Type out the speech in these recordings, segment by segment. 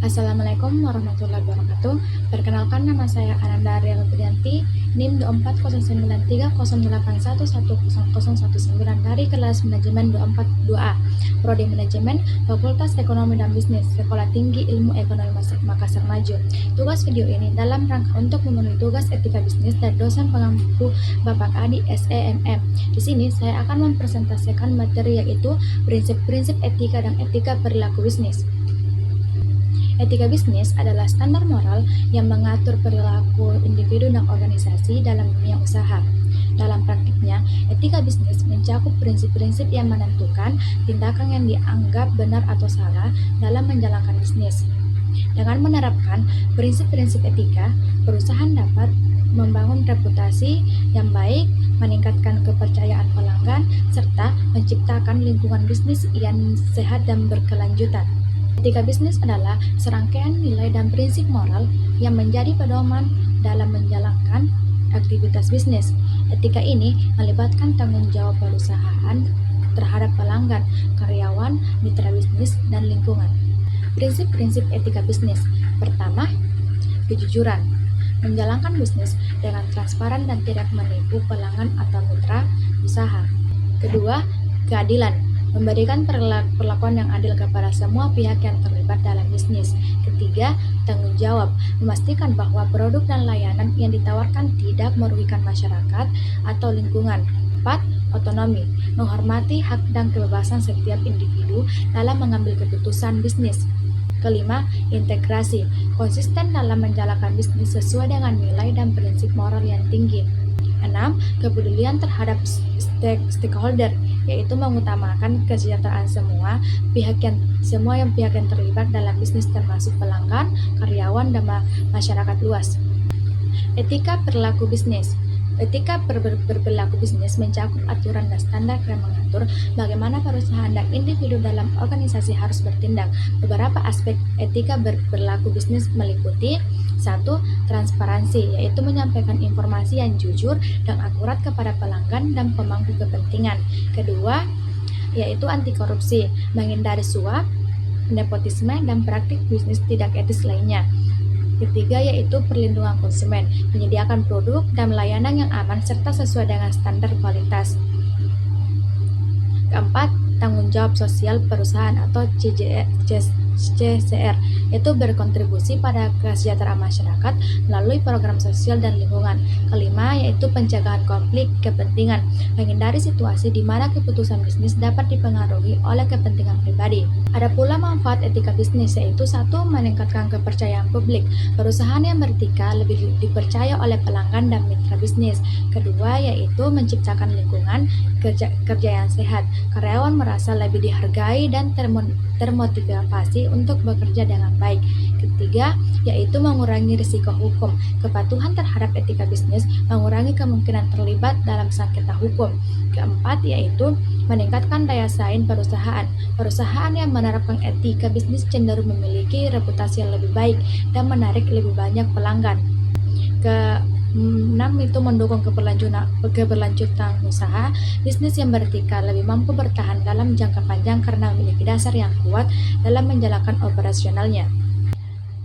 Assalamualaikum warahmatullahi wabarakatuh. Perkenalkan, nama saya Ananda Ariel Trianti, NIM 2409308111019 dari kelas Manajemen 242A, Prodi Manajemen, Fakultas Ekonomi dan Bisnis, Sekolah Tinggi Ilmu Ekonomi Makassar Maju. Tugas video ini dalam rangka untuk memenuhi tugas etika bisnis dari dosen pengampu Bapak Adi SEMM. Di sini saya akan mempresentasikan materi yaitu prinsip-prinsip etika dan etika perilaku bisnis. Etika bisnis adalah standar moral yang mengatur perilaku individu dan organisasi dalam dunia usaha. Dalam praktiknya, etika bisnis mencakup prinsip-prinsip yang menentukan tindakan yang dianggap benar atau salah dalam menjalankan bisnis. Dengan menerapkan prinsip-prinsip etika, perusahaan dapat membangun reputasi yang baik, meningkatkan kepercayaan pelanggan, serta menciptakan lingkungan bisnis yang sehat dan berkelanjutan. Etika bisnis adalah serangkaian nilai dan prinsip moral yang menjadi pedoman dalam menjalankan aktivitas bisnis. Etika ini melibatkan tanggung jawab perusahaan terhadap pelanggan, karyawan, mitra bisnis, dan lingkungan. Prinsip-prinsip etika bisnis. Pertama, kejujuran. Menjalankan bisnis dengan transparan dan tidak menipu pelanggan atau mitra usaha. Kedua, keadilan. Memberikan perlakuan yang adil kepada semua pihak yang terlibat dalam bisnis. Ketiga, tanggung jawab. Memastikan bahwa produk dan layanan yang ditawarkan tidak merugikan masyarakat atau lingkungan. 4. Otonomi. Menghormati hak dan kebebasan setiap individu dalam mengambil keputusan bisnis. Kelima, integrasi. Konsisten dalam menjalankan bisnis sesuai dengan nilai dan prinsip moral yang tinggi. 6. Kepedulian terhadap stakeholder, yaitu mengutamakan kesejahteraan semua pihak yang terlibat dalam bisnis termasuk pelanggan, karyawan, dan masyarakat luas. Etika perilaku bisnis. Etika berperilaku bisnis mencakup aturan dan standar yang mengatur bagaimana perusahaan dan individu dalam organisasi harus bertindak. Beberapa aspek etika berperilaku bisnis meliputi 1. Transparansi, yaitu menyampaikan informasi yang jujur dan akurat kepada pelanggan dan pemangku kepentingan. Kedua, yaitu anti korupsi, menghindari suap, nepotisme, dan praktik bisnis tidak etis lainnya. Ketiga, yaitu perlindungan konsumen, menyediakan produk dan layanan yang aman serta sesuai dengan standar kualitas. Keempat, tanggung jawab sosial perusahaan atau CSR, yaitu berkontribusi pada kesejahteraan masyarakat melalui program sosial dan lingkungan. Kelima, yaitu pencegahan konflik kepentingan, menghindari situasi di mana keputusan bisnis dapat dipengaruhi oleh kepentingan pribadi. Ada pula manfaat etika bisnis, yaitu 1. Meningkatkan kepercayaan publik. Perusahaan yang beretika lebih dipercaya oleh pelanggan dan mitra bisnis. Kedua, yaitu menciptakan lingkungan kerja yang sehat. Karyawan merasa lebih dihargai dan termotivasi untuk bekerja dengan baik. Ketiga, yaitu mengurangi risiko hukum. Kepatuhan terhadap etika bisnis mengurangi kemungkinan terlibat dalam sengketa hukum. Keempat, yaitu meningkatkan daya saing perusahaan. Perusahaan yang menerapkan etika bisnis cenderung memiliki reputasi yang lebih baik dan menarik lebih banyak pelanggan. Keenam, itu mendukung keberlanjutan usaha. Bisnis yang beretika lebih mampu bertahan dalam jangka panjang karena memiliki dasar yang kuat dalam menjalankan operasionalnya.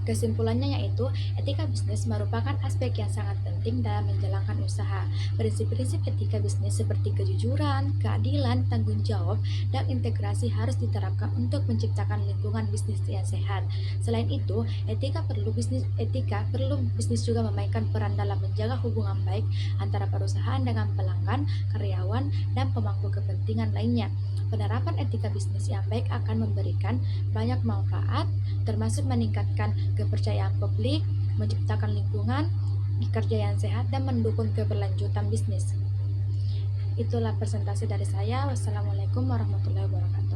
Kesimpulannya yaitu, etika bisnis merupakan aspek yang sangat penting dalam menjalankan usaha. Prinsip-prinsip etika bisnis seperti kejujuran, keadilan, tanggung jawab, dan integrasi harus diterapkan untuk menciptakan lingkungan bisnis yang sehat. Selain itu, etika perlu bisnis juga memainkan peran dalam menjaga hubungan baik antara perusahaan dengan pelanggan, karyawan, dan pemangku kepentingan lainnya. Penerapan etika bisnis yang baik akan memberikan banyak manfaat, termasuk meningkatkan kepercayaan publik, menciptakan lingkungan kerja yang sehat, dan mendukung keberlanjutan bisnis. Itulah presentasi dari saya. Wassalamualaikum warahmatullahi wabarakatuh.